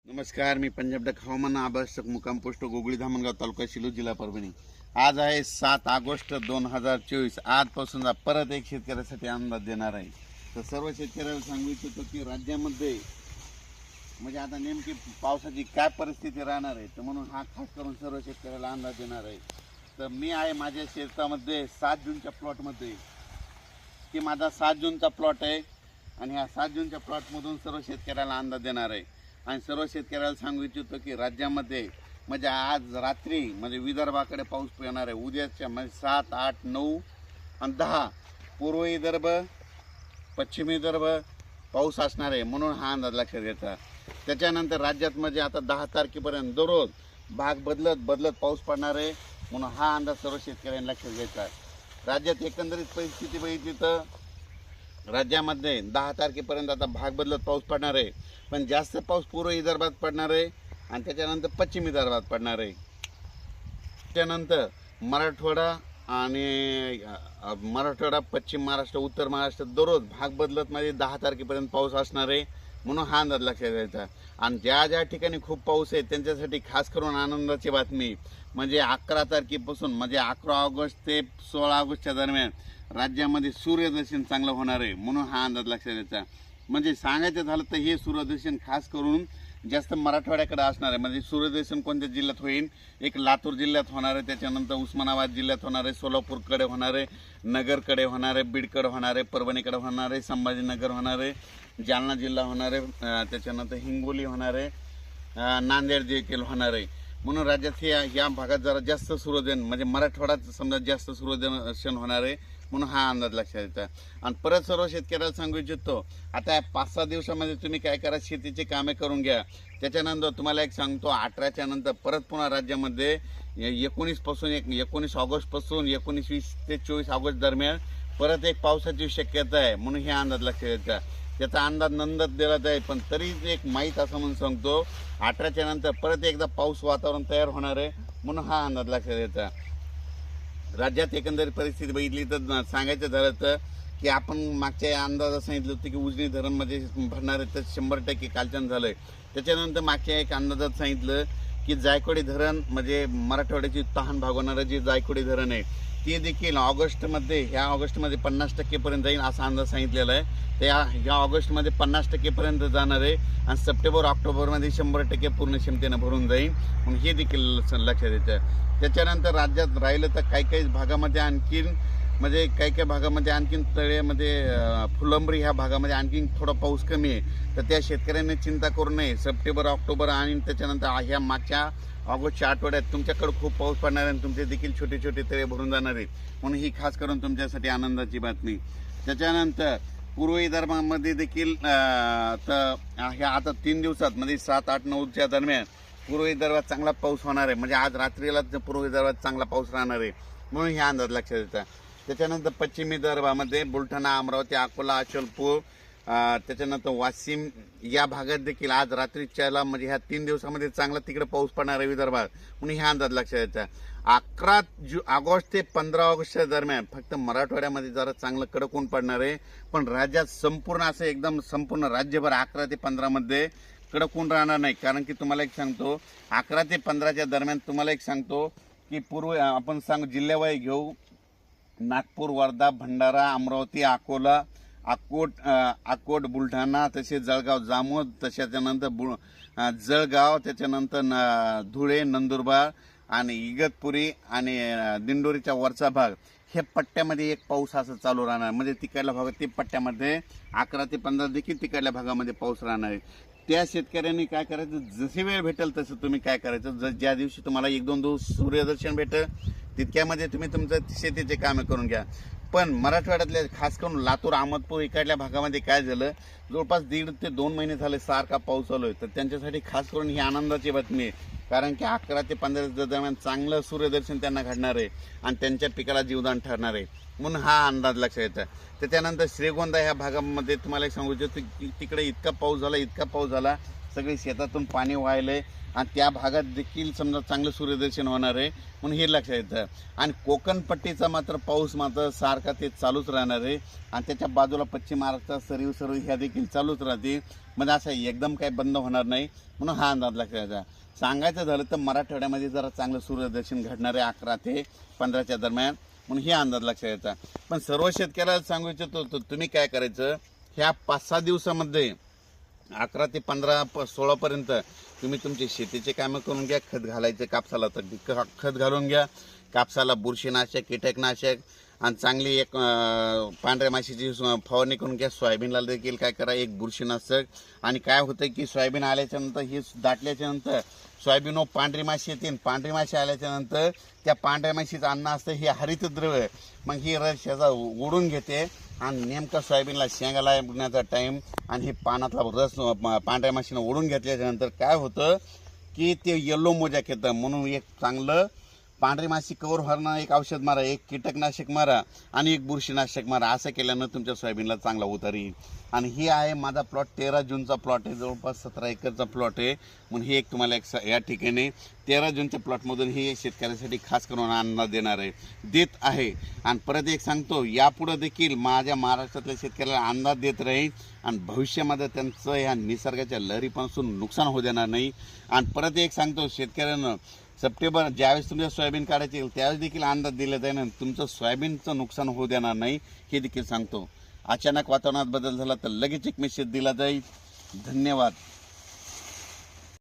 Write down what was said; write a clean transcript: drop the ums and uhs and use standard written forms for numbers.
नमस्कार, मी पंजाब डक हवामान अभ्यासक मुक्काम पोस्ट गोगळी धामणगाव तालुका शिलू जिल्हा परभणी। आज आहे 7 ऑगस्ट 2024। आजपासून परत एक शेतकऱ्यासाठी अंदाज देणार आहे। तर सर्व शेतकऱ्यांना सांगू इच्छितो की राज्यामध्ये म्हणजे आता नेमकी पावसाची काय परिस्थिती राहणार आहे, तर म्हणून हा खास करून सर्व शेतकऱ्याला अंदाज देणार आहे। तर मी आहे माझ्या शेतामध्ये 7 जूनच्या प्लॉटमध्ये, की माझा 7 जूनचा प्लॉट आहे आणि ह्या 7 जूनच्या प्लॉटमधून सर्व शेतकऱ्याला अंदाज देणार आहे। आणि सर्व शेतकऱ्याला सांगू इच्छितो की राज्यामध्ये म्हणजे आज रात्री म्हणजे विदर्भाकडे पाऊस येणार आहे। उद्याच्या म्हणजे 7, 8, 9 आणि 10 पूर्व विदर्भ, पश्चिम विदर्भ पाऊस असणार आहे, म्हणून हा अंदाज लक्षात घ्यायचा। त्याच्यानंतर राज्यात म्हणजे आता 10 तारखेपर्यंत दररोज भाग बदलत पाऊस पडणार आहे, म्हणून हा अंदाज सर्व शेतकऱ्यांनी लक्षात घ्यायचा। राज्यात एकंदरीत परिस्थिती बघितली तर राज्यामध्ये 10 तारखेपर्यंत आता भाग बदलत पाऊस पडणार आहे, पण जास्त पाऊस पूर्व विदर्भात पडणार आहे आणि त्याच्यानंतर पश्चिम विदर्भात पडणार आहे। त्यानंतर मराठवाडा आणि मराठवाडा, पश्चिम महाराष्ट्र, उत्तर महाराष्ट्र दररोज भाग बदलत मध्ये 10 तारखेपर्यंत पाऊस असणार आहे, म्हणून हा अंदाज लक्षात घ्यायचा। आणि ज्या ठिकाणी खूप पाऊस आहे त्यांच्यासाठी खास करून आनंदाची बातमी म्हणजे 11 तारखेपासून म्हणजे 11 ऑगस्ट ते 16 ऑगस्टच्या दरम्यान राज्यामध्ये सूर्यदर्शन चांगलं होणार आहे, म्हणून हा अंदाज लक्षात घ्यायचा। म्हणजे सांगायचं झालं तर हे सूर्यदर्शन खास करून जास्त मराठवाड्याकडे असणार आहे। म्हणजे सूर्यदर्शन कोणत्या जिल्ह्यात होईल, एक लातूर जिल्ह्यात होणार आहे, त्याच्यानंतर उस्मानाबाद जिल्ह्यात होणार आहे, सोलापूरकडे होणार आहे, नगरकडे होणार आहे, बीडकडे होणार आहे, परभणीकडे होणार आहे, संभाजीनगर होणार आहे, जालना जिल्हा होणार आहे, त्याच्यानंतर हिंगोली होणार आहे, नांदेड देखील होणार आहे। म्हणून राज्यात या भागात जरा जास्त सूर्यदर्शन म्हणजे मराठवाड्यात समजा जास्त सूर्यदर्शन होणार आहे, म्हणून हा अंदाज लक्षात येतो। आणि परत सर्व शेतकऱ्याला सांगू इच्छितो आता 5-6 दिवसामध्ये तुम्ही काय करा, शेतीची कामे करून घ्या। त्याच्यानंतर तुम्हाला एक सांगतो 18च्या नंतर परत पुन्हा राज्यामध्ये 19 ऑगस्ट पासून 19-20 ते 24 ऑगस्ट दरम्यान परत एक पावसाची शक्यता आहे, म्हणून हे अंदाज लक्षात येतात। त्याचा अंदाज नंतर दिला जाईल, पण तरी एक माहीत असं म्हणून सांगतो 18च्या नंतर परत एकदा पाऊस वातावरण तयार होणार आहे, म्हणून हा अंदाज लक्षात येतात। राज्यात एकंदरीत परिस्थिती बघितली तर सांगायचं झालं तर की आपण मागच्या अंदाजात सांगितलं होतं की उजनी धरणमध्ये भरणार आहे, तर 100% कालचन झालं आहे। त्याच्यानंतर मागच्या एक अंदाजात सांगितलं की जायकवाडी धरण म्हणजे मराठवाड्याची तहान भागवणारं जे जायकवाडी धरण आहे ते देखील ह्या ऑगस्टमध्ये 50%पर्यंत जाईल असा अंदाज सांगितलेला आहे। ह्या ऑगस्टमध्ये 50%पर्यंत जाणार आहे आणि सप्टेंबर ऑक्टोबरमध्ये 100% पूर्ण क्षमतेनं भरून जाईल, म्हणून हे देखील लक्षात येतं। त्याच्यानंतर राज्यात राहिलं तर काही भागामध्ये आणखीन म्हणजे काही भागामध्ये आणखीन तळ्यामध्ये फुलंब्री ह्या भागामध्ये आणखीन थोडा पाऊस कमी आहे, तर त्या शेतकऱ्यांनी चिंता करू नये। सप्टेंबर, ऑक्टोबर आणि त्याच्यानंतर ह्या मागच्या ऑगस्टच्या आठवड्यात तुमच्याकडे खूप पाऊस पडणार आहे आणि तुमचे देखील छोटे छोटे तळे भरून जाणार आहे, म्हणून ही खास करून तुमच्यासाठी आनंदाची बातमी। त्याच्यानंतर पूर्व विदर्भामध्ये देखील तर ह्या आता 3 दिवसात म्हणजे 7, 8, 9च्या दरम्यान पूर्व विदर्भात चांगला पाऊस होणार आहे, म्हणजे आज रात्रीला पूर्व विदर्भात चांगला पाऊस राहणार आहे, म्हणून हे अंदाज लक्षात येतात। त्याच्यानंतर पश्चिम विदर्भामध्ये बुलढाणा, अमरावती, अकोला, अचलपूर, त्याच्यानंतर वाशिम या भागात देखील आज रात्रीच्याला म्हणजे ह्या 3 दिवसामध्ये चांगला तिकडे पाऊस पडणार आहे विदर्भात, म्हणून हे अंदाज लक्षात येतात। 11 ऑगस्ट ते 15 ऑगस्टच्या दरम्यान फक्त मराठवाड्यामध्ये जरा चांगलं कडक ऊन पडणार आहे, पण राज्यात संपूर्ण असं एकदम संपूर्ण राज्यभर 11 ते 15 मध्ये कडक ऊन राहणार नाही। कारण की तुम्हाला एक सांगतो 11 ते 15च्या दरम्यान तुम्हाला एक सांगतो की आपण जिल्ह्यावाई घेऊ, नागपूर, वर्धा, भंडारा, अमरावती, अकोला, अकोट, बुलढाणा, तसेच जळगाव, जामोद, त्याच्यानंतर जळगाव, त्याच्यानंतर धुळे, नंदुरबार आणि इगतपुरी आणि दिंडोरीचा वरचा भाग हे पट्ट्यामध्ये एक पाऊस असं चालू राहणार। म्हणजे तिकडल्या भागात ते पट्ट्यामध्ये 11 ते 15 देखील तिकडल्या भागामध्ये पाऊस राहणार आहे। त्या शेतकऱ्यांनी काय करायचं, जसे वेळ भेटेल तसं तुम्ही काय करायचं, ज्या दिवशी तुम्हाला 1-2 दिवस सूर्यदर्शन भेटेल तितक्यामध्ये तुम्ही तुमचं शेतीचे कामे करून घ्या। पण मराठवाड्यातल्या खास करून लातूर, अहमदपूर इकडल्या भागामध्ये काय झालं, जवळपास 1.5 ते 2 महिने झाले सारखा पाऊस चालू आहे, तर त्यांच्यासाठी खास करून ही आनंदाची बातमी आहे। कारण की 11 ते 15 दरम्यान चांगलं सूर्यदर्शन त्यांना घडणार आहे आणि त्यांच्या पिकाला जीवदान ठरणार आहे, म्हणून हा अंदाज लक्षात येतो। त्याच्यानंतर श्रीगोंदा ह्या भागामध्ये तुम्हाला एक सांगू इच्छितो की तिकडे इतका पाऊस झाला सगळे शेतातून पाणी वाहिलंय आणि त्या भागात देखील समजा चांगलं सूर्यदर्शन होणार आहे म्हणून हे लक्षात येतं. आणि कोकण पट्टीचा मात्र पाऊस मात्र सारखा ते चालूच राहणार आहे आणि त्याच्या बाजूला पश्चिम महाराष्ट्रात सरीव ह्या देखील चालूच राहतील. म्हणजे असं एकदम काही बंद होणार नाही म्हणून हा अंदाज लक्षात यायचा. सांगायचं झालं तर मराठवाड्यामध्ये जरा चांगलं सूर्यदर्शन घडणार आहे 11 ते 15च्या दरम्यान म्हणून हे अंदाज लक्षात यायचा. पण सर्व शेतकऱ्याला सांगू इच्छितो तुम्ही काय करायचं, ह्या 5-6 दिवसामध्ये 11 ते 15-16 पर्यंत तुम्ही तुमचे शेतीचे कामं करून घ्या. खत घालायचं कापसाला तर खत घालून घ्या. कापसाला बुरशीनाशक, कीटकनाशक आणि चांगली एक पांढऱ्या माशीची फवारणी करून घ्या. सोयाबीनला देखील काय करा, एक बुरशीनाशक. आणि काय होतं की सोयाबीन आल्याच्या नंतर हे दाटल्याच्या नंतर सोयाबीनवर पांढरी माशी येते. पांढरी माशी आल्याच्या नंतर त्या पांढऱ्या माशीचं अन्न असतं हे हरितद्रव्य, मग ही रस ह्याचा ओढून घेते आणि नेमका सोयाबीनला शेंगा लागण्याचा टाईम आणि हे पानातला रस पांढऱ्या माशीनं ओढून घेतल्याच्या नंतर काय होतं की ते येल्लो मोजॅक येतं. म्हणून एक चांगलं पांढरी माशी कवर होणार एक औषध मारा, एक कीटकनाशक मारा आणि एक बुरशीनाशक मारा. असं केल्यानं तुमच्या सोयाबीनला चांगला उतार येईल. आणि ही आहे माझा प्लॉट 13 जूनचा प्लॉट आहे, जवळपास 17 एकरचा प्लॉट आहे. म्हणून ही एक तुम्हाला एक या ठिकाणी 13 जूनच्या प्लॉटमधून ही शेतकऱ्यासाठी खास करून अंदाज देत आहे. आणि परत एक सांगतो, यापुढं देखील माझ्या महाराष्ट्रातल्या शेतकऱ्याला अंदाज देत राहील आणि भविष्यामध्ये त्यांचं ह्या निसर्गाच्या लहरीपासून नुकसान होऊ देणार नाही. आणि परत एक सांगतो शेतकऱ्यांना, सप्टेंबर ज्यावेळेस तुमच्या सोयाबीन काढायचे त्यावेळेस देखील अंदाज दिला जाईल आणि तुमचं सोयाबीनचं नुकसान होऊ देणार नाही हे देखील सांगतो. अचानक वातावरणात बदल झाला तर लगेच एक मेसेज दिला जाईल. धन्यवाद.